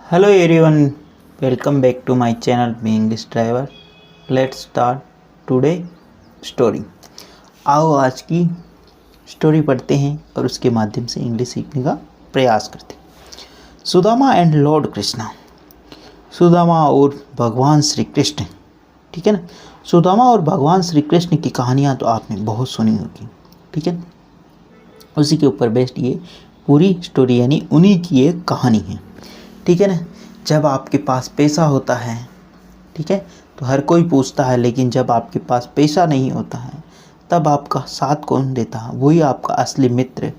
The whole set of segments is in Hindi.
Hello everyone, welcome back to my channel Be English Driver. Let's start today story. आओ आज की स्टोरी पढ़ते हैं और उसके माध्यम से इंग्लिश सीखने का प्रयास करते हैं। Sudama and lord Krishna. सुदामा और भगवान श्री कृष्ण, ठीक है ना। सुदामा और भगवान श्री कृष्ण की कहानियाँ तो आपने बहुत सुनी होगी, ठीक है। उसी के ऊपर बेस्ड ये पूरी स्टोरी यानी उन्हीं की एक कहानी है, ठीक है ना। जब आपके पास पैसा होता है, ठीक है, तो हर कोई पूछता है, लेकिन जब आपके पास पैसा नहीं होता है तब आपका साथ कौन देता है? वही आपका असली मित्र,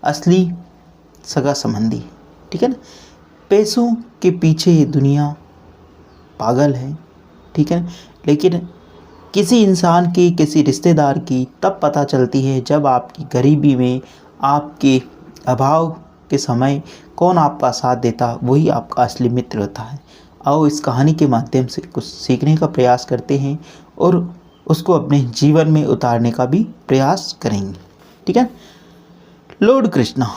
असली सगा संबंधी, ठीक है ना। पैसों के पीछे ये दुनिया पागल है, ठीक है, लेकिन किसी इंसान की, किसी रिश्तेदार की तब पता चलती है जब आपकी गरीबी में, आपके अभाव के समय कौन आपका साथ देता, वही आपका असली मित्र होता है। आओ इस कहानी के माध्यम से कुछ सीखने का प्रयास करते हैं और उसको अपने जीवन में उतारने का भी प्रयास करेंगे, ठीक है। लॉर्ड कृष्णा,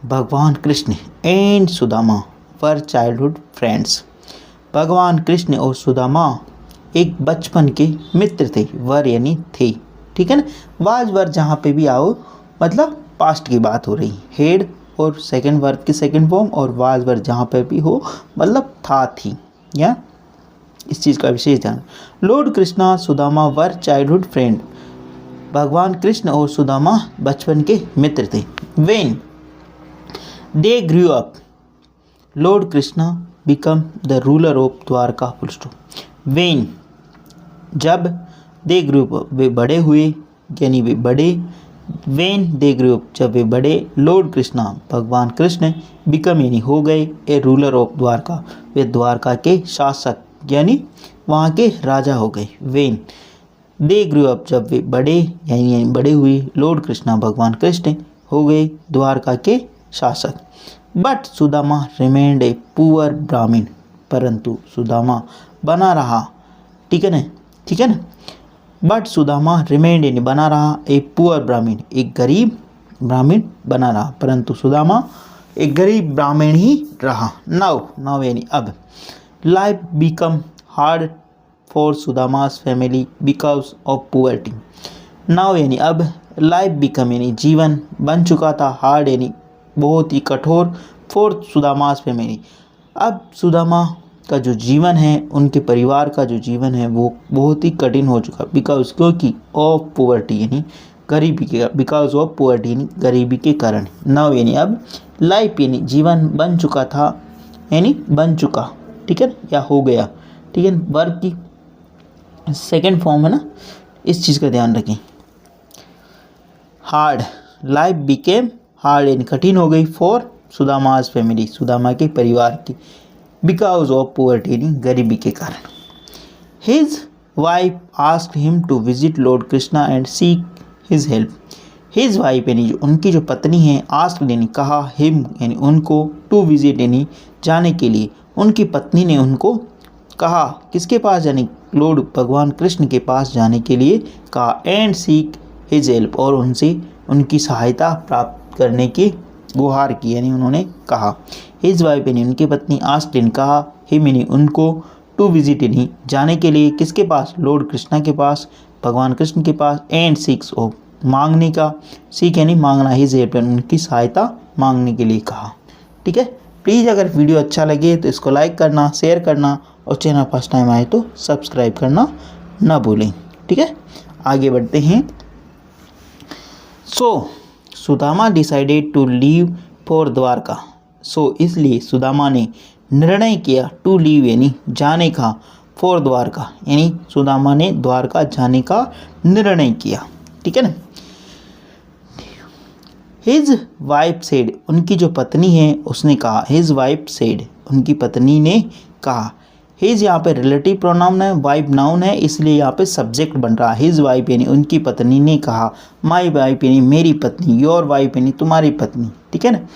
भगवान Krishna and Sudama were childhood friends. भगवान कृष्ण और सुदामा एक बचपन के मित्र थे। वर यानी थे, ठीक है ना। वाज वर जहाँ पे भी आओ मतलब पास्ट की बात हो रही। हेड और सेकंड वर्ब की सेकंड फॉर्म और वाज वर जहाँ पे भी हो मतलब था, थी, या इस चीज़ का विशेष ध्यान। लॉर्ड कृष्णा सुदामा वर चाइल्डहुड फ्रेंड। भगवान कृष्ण और सुदामा बचपन के मित्र थे। When they grew up, Lord Krishna become the ruler of Dwarka. Full stop. When जब, दे ग्रू अप वे बड़े हुए यानी वे बड़े। वेन दे ग्रू अप जब वे बड़े। लॉर्ड कृष्णा भगवान कृष्ण बिकम यानी हो गए ए रूलर ऑफ द्वारका, वे द्वारका के शासक यानी वहाँ के राजा हो गए। वेन दे ग्रू अप जब वे बड़े यानी बड़े हुए। लॉर्ड कृष्णा भगवान कृष्ण हो गए द्वारका के शासक। But Sudama remained a poor ब्राह्मण, परंतु सुदामा बना रहा, ठीक है ना, ठीक है ना। बट सुदामा रिमेन्ड यानी बना रहा ए पुअर ब्राह्मण, एक गरीब ब्राह्मण बना रहा, परंतु सुदामा एक गरीब ब्राह्मण ही रहा। नाउ यानी अब। Life become hard for Sudama's family because of poverty. Now यानी अब। लाइफ बिकम यानी जीवन बन चुका था। हार्ड यानी बहुत ही कठोर। फॉर सुदामास फैमिली, अब सुदामा का जो जीवन है, उनके परिवार का जो जीवन है वो बहुत ही कठिन हो चुका। बिकॉज क्योंकि ऑफ पुअर्टी यानी गरीबी के, बिकॉज ऑफ पुअर्टी यानी गरीबी के कारण। नाउ यानी अब। लाइफ यानी जीवन बन चुका था यानी बन चुका, ठीक है, या हो गया, ठीक है। वर्ब की सेकेंड फॉर्म है ना, इस चीज़ का ध्यान रखें। हार्ड, लाइफ बिकेम हार्ड यानी कठिन हो गई। फॉर सुदामास फैमिली, सुदामा के परिवार की। बिकॉज ऑफ पुअर्टी यानी गरीबी के कारण। His wife asked him to visit lord Krishna and seek his help. His wife यानी जो उनकी जो पत्नी है, आस्क्ड यानी कहा, हिम यानी उनको, टू विजिट यानी जाने के लिए। उनकी पत्नी ने उनको कहा, किसके पास जाने? लॉर्ड भगवान कृष्ण के पास जाने के लिए कहा। एंड सीक हिज हेल्प, और उनसे उनकी सहायता प्राप्त करने की गुहार की यानी उन्होंने कहा। हिज वाइफ यानी उनकी पत्नी, आस्क्ड यानी कहा, हिम यानी उनको, टू विजिट यानी जाने के लिए, किसके पास? लॉर्ड कृष्णा के पास, भगवान कृष्ण के पास। एंड सीक्स ऑफ मांगने का, सीख यानी मांगना, हिज हेल्प उनकी सहायता मांगने के लिए कहा, ठीक है। प्लीज़ अगर वीडियो अच्छा लगे तो इसको लाइक करना, शेयर करना और चैनल फर्स्ट टाइम आए तो सब्सक्राइब करना ना भूलें, ठीक है। आगे बढ़ते हैं। Sudama decided to leave for Dwarka. इसलिए सुदामा ने निर्णय किया, टू लीव यानी जाने का, फॉर द्वारका यानी सुदामा ने द्वारका जाने का निर्णय किया, ठीक है ना। हिज वाइफ सेड, उनकी जो पत्नी है उसने कहा। हिज वाइफ सेड, उनकी पत्नी ने कहा। हिज यहाँ पे रिलेटिव प्रोनाउन है, वाइफ नाउन है, इसलिए यहाँ पे सब्जेक्ट बन रहा है। हिज वाइफ यानी उनकी पत्नी ने कहा। माई वाइफ यानी मेरी पत्नी। योर वाइफ यानी तुम्हारी पत्नी, ठीक है ना।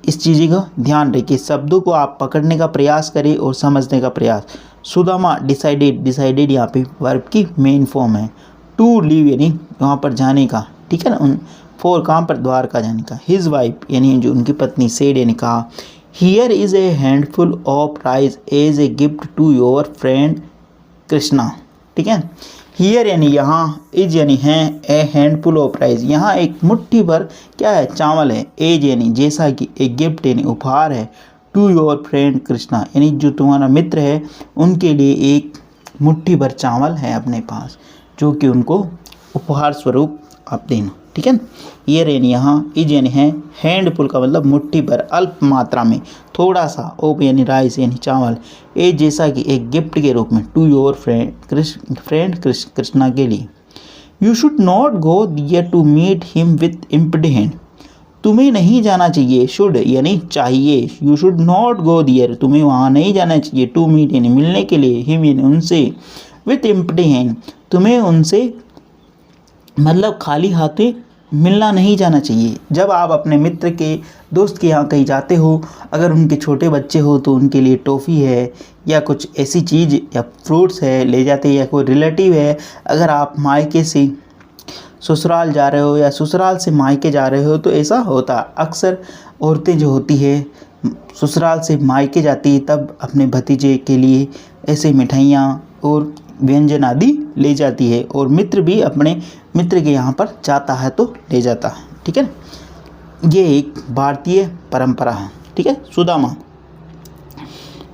इस चीज़ का ध्यान रखिए, शब्दों को आप पकड़ने का प्रयास करें और समझने का प्रयास। सुदामा डिसाइडेड, डिसाइडेड यहाँ पे वर्ब की मेन फॉर्म है। टू लीव यानी वहाँ पर जाने का, ठीक है ना। फॉर कहाँ पर? द्वारका जाने का। हिज वाइफ यानी जो उनकी पत्नी, सेड यानी कहा। Here is a handful of rice as a gift to your friend Krishna. ठीक है, हियर यानी यहाँ, इज यानी है, ए हैंडफुल ऑफ राइस यहाँ एक मुट्ठी भर क्या है, चावल है, एज यानी जैसा कि, एक गिफ्ट यानी उपहार है, टू योर फ्रेंड कृष्णा यानी जो तुम्हारा मित्र है उनके लिए एक मुट्ठी भर चावल है अपने पास जो कि उनको उपहार स्वरूप आप देना। ठीक है, हियर यानी यहाँ, इज यानी है, हैंडफुल का मतलब मुट्ठी भर, अल्प मात्रा में, थोड़ा सा, ओप यानी राइस यानी चावल, ए जैसा कि एक गिफ्ट के रूप में, टू योर फ्रेंड कृष्णा के लिए। You should not go there to meet him with empty hand. तुम्हें नहीं जाना चाहिए, शुड यानी चाहिए, you should not go there तुम्हें वहाँ नहीं जाना चाहिए, टू मीट यानी मिलने के लिए, हिम यानी उनसे, विथ एम्प्टी हैंड तुम्हें उनसे मतलब खाली हाथे मिलना नहीं जाना चाहिए। जब आप अपने मित्र के, दोस्त के यहाँ कहीं जाते हो, अगर उनके छोटे बच्चे हो तो उनके लिए टॉफ़ी है या कुछ ऐसी चीज़ या फ्रूट्स है ले जाते, या कोई रिलेटिव है, अगर आप मायके से ससुराल जा रहे हो या ससुराल से मायके जा रहे हो तो ऐसा होता। अक्सर औरतें जो होती है ससुराल से मायके जाती है तब अपने भतीजे के लिए ऐसे मिठाइयाँ और व्यंजन आदि ले जाती है, और मित्र भी अपने मित्र के यहाँ पर जाता है तो ले जाता है। ठीक है, ये एक भारतीय परंपरा है। ठीक है,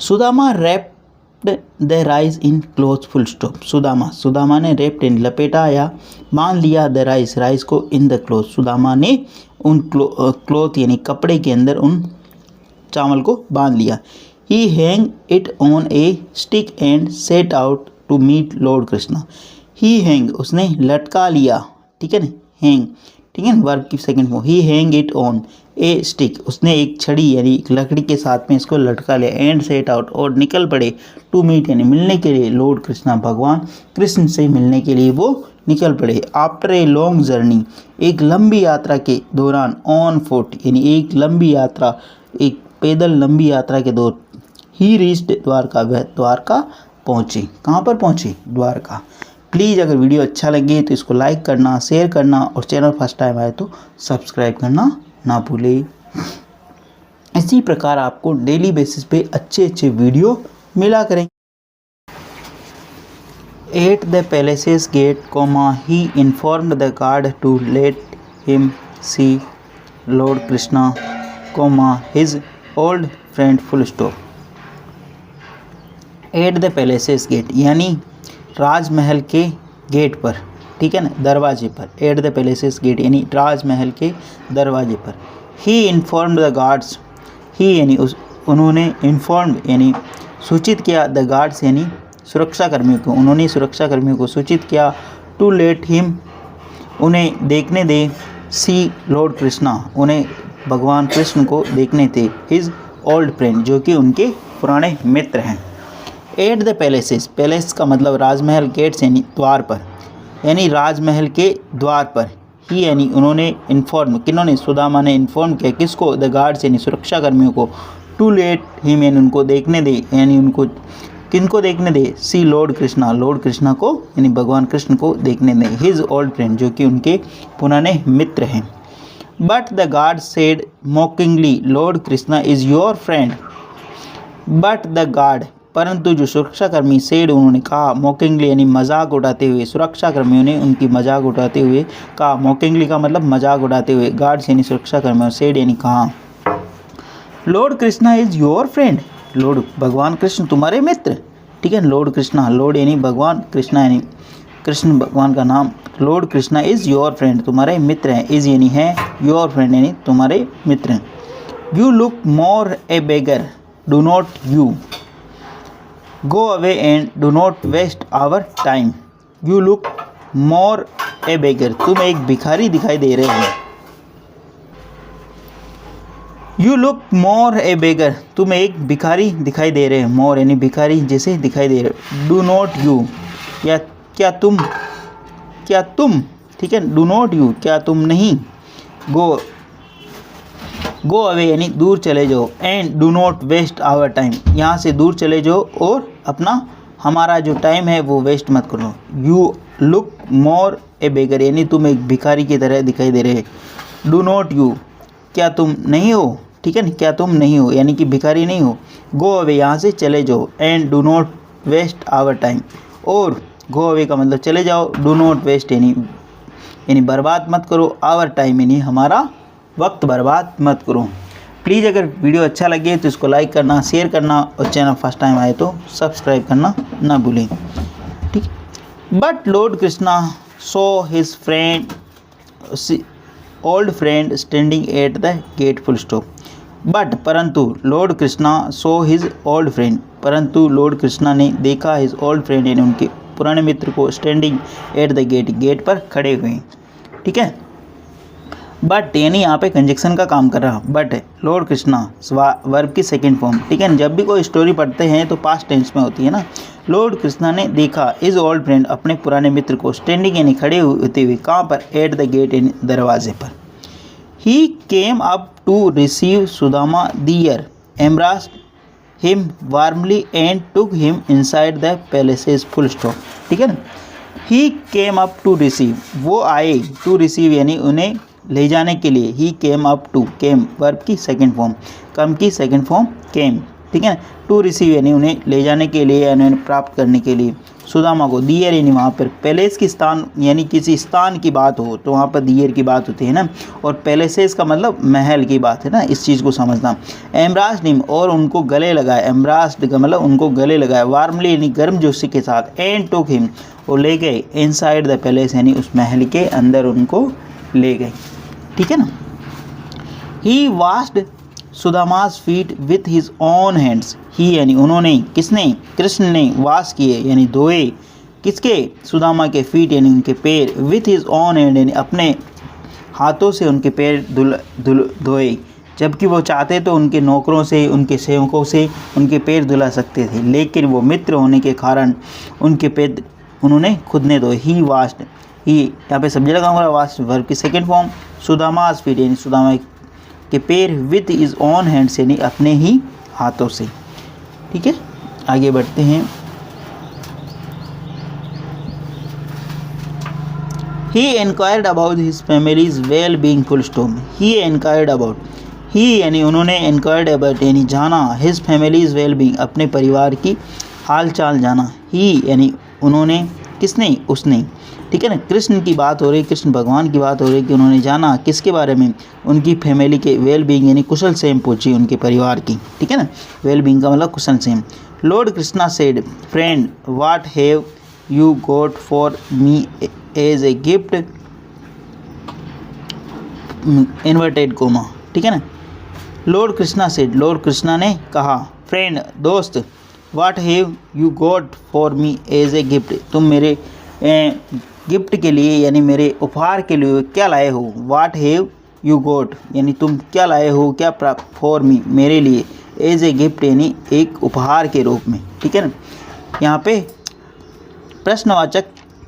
Sudama wrapped the rice in cloth, full stop. Sudama ने रैप्ड इन लपेटा या बांध लिया, द राइस को, इन द क्लोथ सुदामा ने उन क्लोथ यानी कपड़े के अंदर उन चावल को बांध लिया। He hang it on a stick and set out to meet lord Krishna. He hang उसने लटका लिया, ठीक है ना, हैंग, ठीक है, वर्ब की second form. He hang it on a stick उसने एक छड़ी यानी एक लकड़ी के साथ में इसको लटका लिया, एंड सेट आउट और निकल पड़े, टू मीट यानी मिलने के लिए, लॉर्ड कृष्णा भगवान कृष्ण से मिलने के लिए वो निकल पड़े। आफ्टर ए लॉन्ग जर्नी एक लंबी यात्रा के दौरान, ऑन फुट यानी एक लंबी यात्रा, एक पैदल लंबी यात्रा के दौर, ही रीच्ड द्वारका, वह द्वारका पहुँचे। कहाँ पर पहुँचे? द्वारका। प्लीज़ अगर वीडियो अच्छा लगे तो इसको लाइक करना, शेयर करना, और चैनल फर्स्ट टाइम आए तो सब्सक्राइब करना ना भूलें। इसी प्रकार आपको डेली बेसिस पे अच्छे अच्छे वीडियो मिला करें। At the palaces gate, he informed the guard to let him see lord Krishna, his old friend, full stop. At the palaces gate यानी राजमहल के गेट पर, ठीक है ना, दरवाजे पर। एट द पैलेसेस गेट यानी राजमहल के दरवाजे पर। ही इन्फॉर्म्ड द गार्ड्स, ही यानी उन्होंने, इन्फॉर्म्ड यानी सूचित किया, द गार्ड्स यानी सुरक्षा कर्मियों को, उन्होंने सुरक्षा कर्मियों को सूचित किया, टू लेट हिम उन्हें देखने दे, सी लॉर्ड कृष्णा उन्हें भगवान कृष्ण को देखने थे, हिज ओल्ड फ्रेंड जो कि उनके पुराने मित्र हैं। एट द पैलेसेस, पैलेस का मतलब राजमहल, गेट्स यानी द्वार पर, यानी राजमहल के द्वार पर। ही यानी उन्होंने, इन्फॉर्म किन्होंने, सुदामा ने इन्फॉर्म किया, किसको? द गार्ड्स यानी सुरक्षा कर्मियों को, टू लेट हिम यानी उनको देखने दे, यानी उनको किनको देखने दे? सी लॉर्ड कृष्णा, लॉर्ड कृष्णा को यानी भगवान कृष्ण को देखने दे, हिज ओल्ड फ्रेंड जो कि उनके पुराने मित्र हैं। But the guard said mockingly, Lord Krishna is your friend. But the guard परंतु जो सुरक्षाकर्मी, सेड उन्होंने कहा, मॉकिंगली यानी मजाक उड़ाते हुए, सुरक्षा कर्मियों ने उनकी मजाक उड़ाते हुए कहा, मॉकिंगली का मतलब मजाक उड़ाते हुए, गार्ड्स यानी सुरक्षा कर्मियों, सेड यानी कहा, Lord Krishna is your friend, Lord भगवान कृष्ण तुम्हारे मित्र, ठीक है। लॉर्ड कृष्णा, लॉर्ड यानी भगवान, कृष्णा यानी कृष्ण भगवान का नाम, Lord Krishna is your friend तुम्हारे मित्र हैं, इज़ यानी है, योर फ्रेंड यानी तुम्हारे मित्र हैं। You look more a beggar, do not you go away and do not waste our time. You look more a beggar, तुम एक भिखारी दिखाई दे रहे हो। You look more a beggar, तुम एक भिखारी दिखाई दे रहे हो। मोर यानी भिखारी जैसे दिखाई दे रहे हो। डू नॉट यू या क्या तुम, ठीक है, डू नॉट यू क्या तुम नहीं, गो अवे यानी दूर चले जाओ, and do not waste our time यहाँ से दूर चले जाओ और अपना हमारा जो टाइम है वो वेस्ट मत करो। यू लुक मोर ए बेगर यानी तुम एक भिखारी की तरह दिखाई दे रहे। डू नॉट यू क्या तुम नहीं हो, ठीक है ना, क्या तुम नहीं हो यानी कि भिखारी नहीं हो। गो अवे, यहाँ से चले जाओ। And do not waste our time, और गो अवे का मतलब चले जाओ, डू नॉट वेस्ट यानी बर्बाद मत करो, आवर टाइम यानी हमारा वक्त बर्बाद मत करो। प्लीज़ अगर वीडियो अच्छा लगे तो इसको लाइक करना, शेयर करना, और चैनल फर्स्ट टाइम आए तो सब्सक्राइब करना ना भूलें, ठीक। But lord Krishna saw his friend old friend standing at the gate, full stop. But परंतु lord Krishna saw his old friend, परंतु लॉर्ड कृष्णा ने देखा हिज ओल्ड फ्रेंड यानी उनके पुराने मित्र को standing at the gate, gate पर खड़े हुए, ठीक है। बट यानी यहाँ पे कंजक्शन का काम कर रहा। बट लॉर्ड कृष्णा वर्ब की सेकंड फॉर्म, ठीक है। जब भी कोई स्टोरी पढ़ते हैं तो पास्ट टेंस में होती है ना। लॉर्ड कृष्णा ने देखा इज ओल्ड फ्रेंड, अपने पुराने मित्र को, स्टैंडिंग यानी खड़े होते हुए, कहाँ पर, एट द गेट यानी दरवाजे पर। He came up to receive Sudama there, embraced him warmly and took him inside the palaces, full stop, ठीक है ना। He came up to receive, वो आए, टू रिसीव यानी उन्हें ले जाने के लिए। He came up to, came verb की सेकंड फॉर्म, कम की सेकंड फॉर्म केम, ठीक है ना। टू रिसीव यानी उन्हें ले जाने के लिए यानी उन्हें प्राप्त करने के लिए। सुदामा को, दियर यानी वहाँ पर पैलेस की स्थान यानी किसी स्थान की बात हो तो वहाँ पर दियर की बात होती है ना, और पैलेसेस का मतलब महल की बात है ना, इस चीज़ को समझना। एम्ब्रास्ड हिम, और उनको गले लगाया, एम्ब्रास्ड का मतलब उनको गले लगाया, वार्मली यानी गर्म जोशी के साथ, एंड टुक हिम, और ले गए, इनसाइड द पैलेस यानी उस महल के अंदर उनको ले गए, ठीक है ना। He washed Sudama's feet with his own hands, he यानी उन्होंने, किसने, कृष्ण ने, वाश किए यानी धोए, किसके, सुदामा के, फीट यानी उनके पैर, विथ हिज ओन हैंड यानी अपने हाथों से उनके पैर धोए। जबकि वो चाहते तो उनके नौकरों से, उनके सेवकों से उनके पैर धुला सकते थे, लेकिन वो मित्र होने के कारण उनके पैर उन्होंने खुद ने धोए। ही वाश्ड, ही यहाँ पे सब्जेक्ट लगा हुआ, वाश्ड वर्ब की सेकंड फॉर्म, सुदामास फीट यानी सुदामा के पैर, विथ इज ओन हैंड्स यानी अपने ही हाथों से, ठीक है। आगे बढ़ते हैं। He enquired about his families well being, full stop. He enquired about, he यानी उन्होंने, एनक्वायर्ड अबाउट यानी जाना, हिज फैमिलीज वेल बीइंग अपने परिवार की हाल चाल जाना। ही यानी उन्होंने, किसने, उसने, ठीक है ना। कृष्ण की बात हो रही, कृष्ण भगवान की बात हो रही कि उन्होंने जाना किसके बारे में, उनकी फैमिली के, वेल बीइंग यानी कुशल सेम पूछी उनके परिवार की, ठीक है ना। वेल बीइंग का मतलब कुशल सेम। Lord Krishna said, friend what have you got for me as a gift, inverted comma, ठीक है ना। Lord Krishna said, lord Krishna ने कहा, फ्रेंड दोस्त, what have you got for me as a gift, तुम मेरे गिफ्ट के लिए यानी मेरे उपहार के लिए क्या लाए हो। व्हाट हैव यू गॉट यानी तुम क्या लाए हो, क्या प्राप्त, फॉर मी मेरे लिए, एज ए गिफ्ट यानी एक उपहार के रूप में, ठीक है ना। यहाँ पे प्रश्नवाचक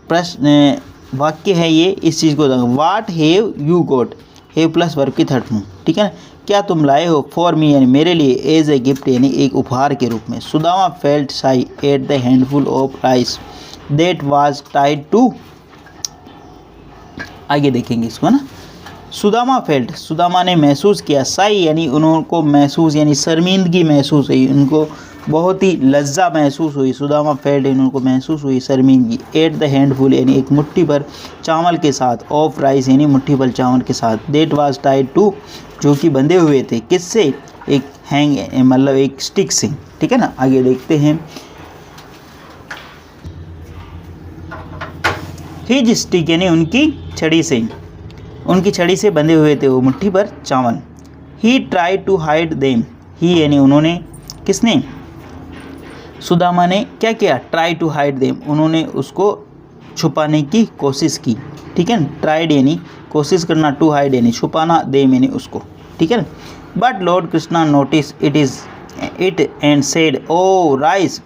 प्रश्न वाक्य है ये, इस चीज़ को what have you got, have plus verb की थर्ड फॉर्म, ठीक है ना। क्या तुम लाए हो, फॉर मी यानी मेरे लिए, एज ए गिफ्ट यानी एक उपहार के रूप में। Sudama felt shy at the handful of rice that was tied to, आगे देखेंगे इसको ना। सुदामा फेल्ट, सुदामा ने महसूस किया, साई यानी उनको महसूस यानी शर्मिंदगी महसूस हुई, उनको बहुत ही लज्जा महसूस हुई। सुदामा फेल्ट उनको महसूस हुई शर्मिंदगी, एट द हैंडफुल यानी एक मुट्ठी भर चावल के साथ, ऑफ राइस यानी मुट्ठी भर चावल के साथ, दैट वाज टाइड टू जो कि बंधे हुए थे, किससे, एक हैंग मतलब एक स्टिक से, ठीक है ना। आगे देखते हैं। हिज स्टिक यानी उनकी छड़ी से, उनकी छड़ी से बंधे हुए थे वो मुट्ठी भर चावल। ही ट्राई टू हाइड देम, ही यानी उन्होंने, किसने, सुदामा ने क्या किया, ट्राई टू हाइड देम, उन्होंने उसको छुपाने की कोशिश की, ठीक है ना। ट्राइड यानी कोशिश करना, टू हाइड यानी छुपाना, देम यानी उसको, ठीक है ना। But lord Krishna notice it and said oh rice,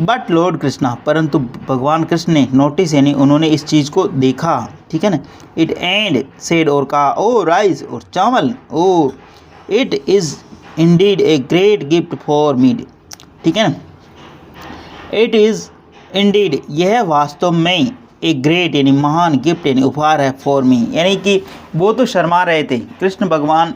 but lord Krishna परंतु भगवान कृष्ण ने, नोटिस यानी उन्होंने इस चीज़ को देखा, ठीक है ना। इट एंड सेड और कहा, ओ राइस और चावल, oh it is indeed a great gift for me, ठीक है ना। इट इज़ इंडीड यह वास्तव में, ए ग्रेट यानी महान गिफ्ट यानी उपहार है फॉर मी, यानी कि वो तो शर्मा रहे थे, कृष्ण भगवान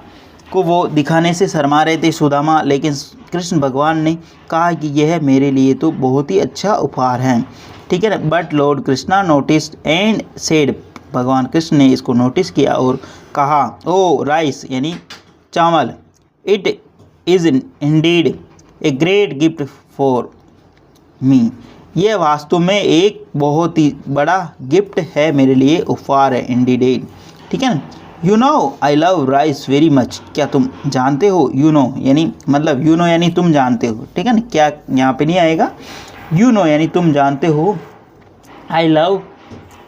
को वो दिखाने से शर्मा रहे थे सुदामा, लेकिन कृष्ण भगवान ने कहा कि यह मेरे लिए तो बहुत ही अच्छा उपहार है, ठीक है ना। But lord Krishna noticed and said, भगवान कृष्ण ने इसको नोटिस किया और कहा, ओ राइस यानी चावल, it is indeed a great gift for मी, यह वास्तव में एक बहुत ही बड़ा गिफ्ट है मेरे लिए, उपहार है, इंडीड, ठीक है ना। You know I love rice very much, क्या तुम जानते हो, यू नो यानी मतलब यू नो यानी तुम जानते हो, ठीक है ना, क्या यहाँ पे नहीं आएगा, यू नो यानी तुम जानते हो, I love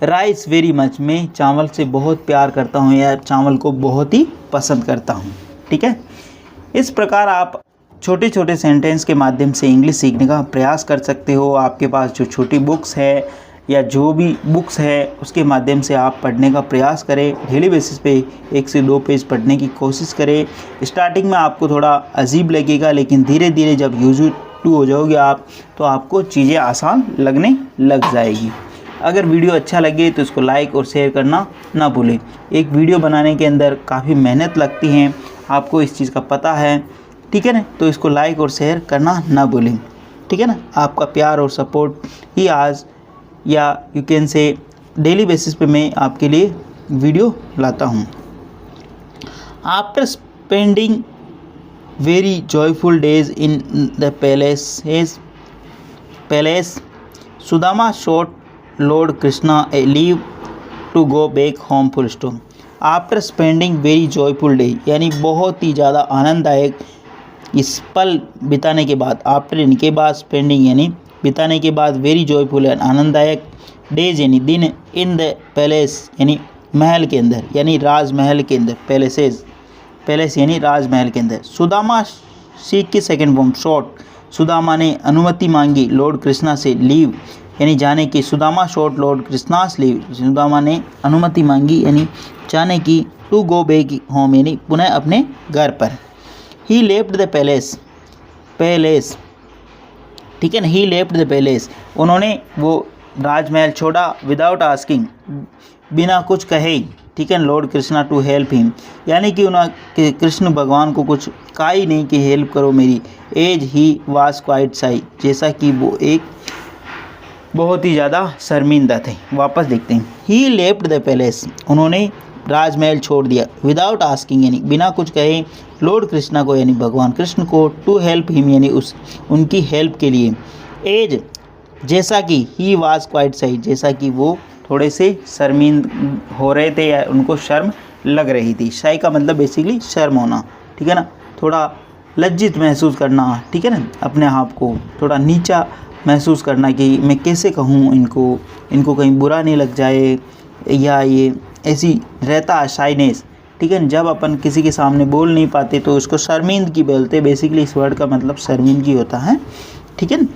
rice very much, मैं चावल से बहुत प्यार करता हूँ या चावल को बहुत ही पसंद करता हूँ, ठीक है। इस प्रकार आप छोटे छोटे सेंटेंस के माध्यम से इंग्लिश सीखने का प्रयास कर सकते हो। आपके पास जो छोटी बुक्स है या जो भी बुक्स है उसके माध्यम से आप पढ़ने का प्रयास करें, डेली बेसिस पे 1 से 2 पेज पढ़ने की कोशिश करें। स्टार्टिंग में आपको थोड़ा अजीब लगेगा, लेकिन धीरे धीरे जब यूज्ड टू हो जाओगे आप तो आपको चीज़ें आसान लगने लग जाएगी। अगर वीडियो अच्छा लगे तो इसको लाइक और शेयर करना ना भूलें। एक वीडियो बनाने के अंदर काफ़ी मेहनत लगती है, आपको इस चीज़ का पता है, ठीक है ना, तो इसको लाइक और शेयर करना ना भूलें, ठीक है ना। आपका प्यार और सपोर्ट ही आज या you can say daily basis पे मैं आपके लिए वीडियो लाता हूँ। After spending very joyful days in the palace Sudama sought lord Krishna a leave to go back home full stop. After spending very joyful day यानी बहुत ही ज़्यादा आनंददायक इस पल बिताने के बाद, आफ्टर इनके बाद, स्पेंडिंग यानी बिताने के बाद, वेरी जॉयफुल एंड आनंददायक, डेज यानी दिन, इन द पैलेस यानी महल के अंदर यानी राजमहल के अंदर, पैलेस यानी राजमहल के अंदर। सुदामा सीख की सेकेंड फॉर्म शॉट, सुदामा ने अनुमति मांगी लॉर्ड कृष्णा से, लीव यानी जाने की, Sudama sought Lord Krishna's leave, Sudama ने अनुमति मांगी यानी जाने की, टू गो बैक होम यानी पुनः अपने घर पर। ही लेफ्ट द पैलेस, ठीक है ना, ही लेफ्ट द पैलेस, उन्होंने वो राजमहल छोड़ा, विदाउट आस्किंग बिना कुछ कहे, ठीक है, lord Krishna to help him यानी कि उन्होंने कृष्ण भगवान को कुछ कहा ही नहीं कि हेल्प करो मेरी, एज ही वाज क्वाइट शाई, जैसा कि वो एक बहुत ही ज़्यादा शर्मिंदा थे। वापस देखते हैं, ही लेफ्ट द पैलेस, उन्होंने राजमहल छोड़ दिया, विदाउट आस्किंग यानी बिना कुछ कहे, लॉर्ड कृष्णा को यानी भगवान कृष्ण को, टू हेल्प हिम यानी उनकी हेल्प के लिए, एज जैसा कि, ही वाज क्वाइट शाई जैसा कि वो थोड़े से शर्मिंद हो रहे थे या उनको शर्म लग रही थी। शाई का मतलब बेसिकली शर्म होना, ठीक है ना, थोड़ा लज्जित महसूस करना, ठीक है ना, अपने आप को थोड़ा नीचा महसूस करना कि मैं कैसे कहूँ इनको कहीं बुरा नहीं लग जाए, या ये ऐसी रहता शाइनेस, ठीक है ना। जब अपन किसी के सामने बोल नहीं पाते तो उसको शर्मिंदगी बोलते, बेसिकली इस वर्ड का मतलब शर्मिंदगी होता है, ठीक है ना।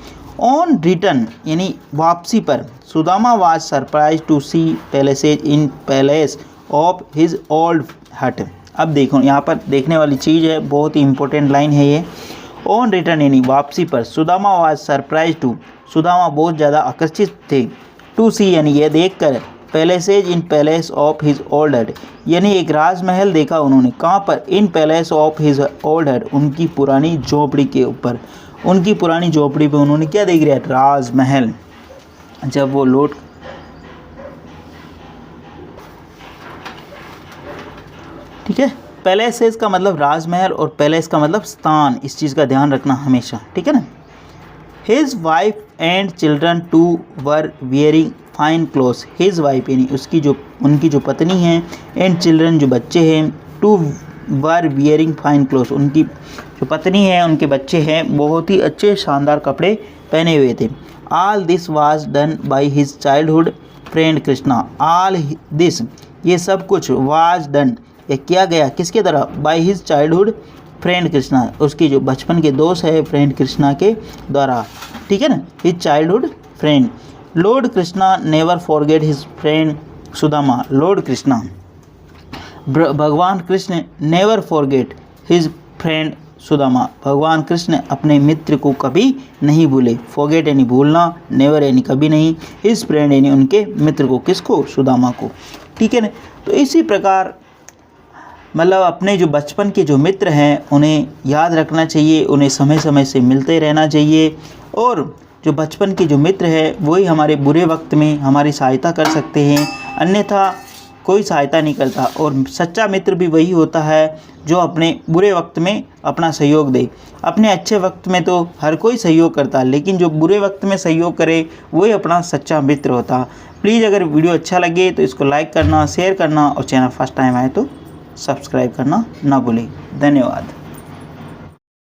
ऑन रिटर्न यानी वापसी पर, Sudama was surprise to see palaces in palace of his old hut. अब देखो यहाँ पर देखने वाली चीज़ है, बहुत ही इंपॉर्टेंट लाइन है ये। ऑन रिटर्न यानी वापसी पर, Sudama was surprise to, Sudama बहुत ज़्यादा आकर्षित थे, टू सी यानी यह देखकर, palaces in palace of his old hut यानी एक राजमहल देखा उन्होंने, कहाँ पर, in palace of his old hut, उनकी पुरानी झोपड़ी के ऊपर, उनकी पुरानी झोपड़ी पे उन्होंने क्या देख लिया, राजमहल। जब वो लौट, ठीक है, पैलेसेस का मतलब राजमहल और पैलेस का मतलब स्थान, इस चीज़ का ध्यान रखना हमेशा, ठीक है ना। His wife and children too were wearing fine clothes, his wife यानी उनकी जो पत्नी है, एंड चिल्ड्रन जो बच्चे हैं, too were wearing fine clothes, उनकी जो पत्नी है उनके बच्चे हैं बहुत ही अच्छे शानदार कपड़े पहने हुए थे। All this was done by his childhood friend Krishna, all this ये सब कुछ, वाज डन ये किया गया किसके द्वारा, by his childhood friend Krishna, उसकी जो बचपन के दोस्त है फ्रेंड कृष्णा के द्वारा, ठीक है ना, his childhood friend. Lord Krishna never forget his friend Sudama, lord Krishna भगवान Krishna never forget his friend Sudama. भगवान कृष्ण अपने मित्र को कभी नहीं भूले। फॉरगेट यानी भूलना, नेवर यानी कभी नहीं, हिज फ्रेंड यानी उनके मित्र को, किसको, सुदामा को। ठीक है ना। तो इसी प्रकार मतलब अपने जो बचपन के जो मित्र हैं उन्हें याद रखना चाहिए, उन्हें समय समय से मिलते रहना चाहिए। और जो बचपन के जो मित्र हैं वही हमारे बुरे वक्त में हमारी सहायता कर सकते हैं, अन्यथा कोई सहायता नहीं करता। और सच्चा मित्र भी वही होता है जो अपने बुरे वक्त में अपना सहयोग दे। अपने अच्छे वक्त में तो हर कोई सहयोग करता है, लेकिन जो बुरे वक्त में सहयोग करे वही अपना सच्चा मित्र होता। प्लीज़ अगर वीडियो अच्छा लगे तो इसको लाइक करना, शेयर करना और चैनल फर्स्ट टाइम आए तो सब्सक्राइब करना ना भूलें। धन्यवाद।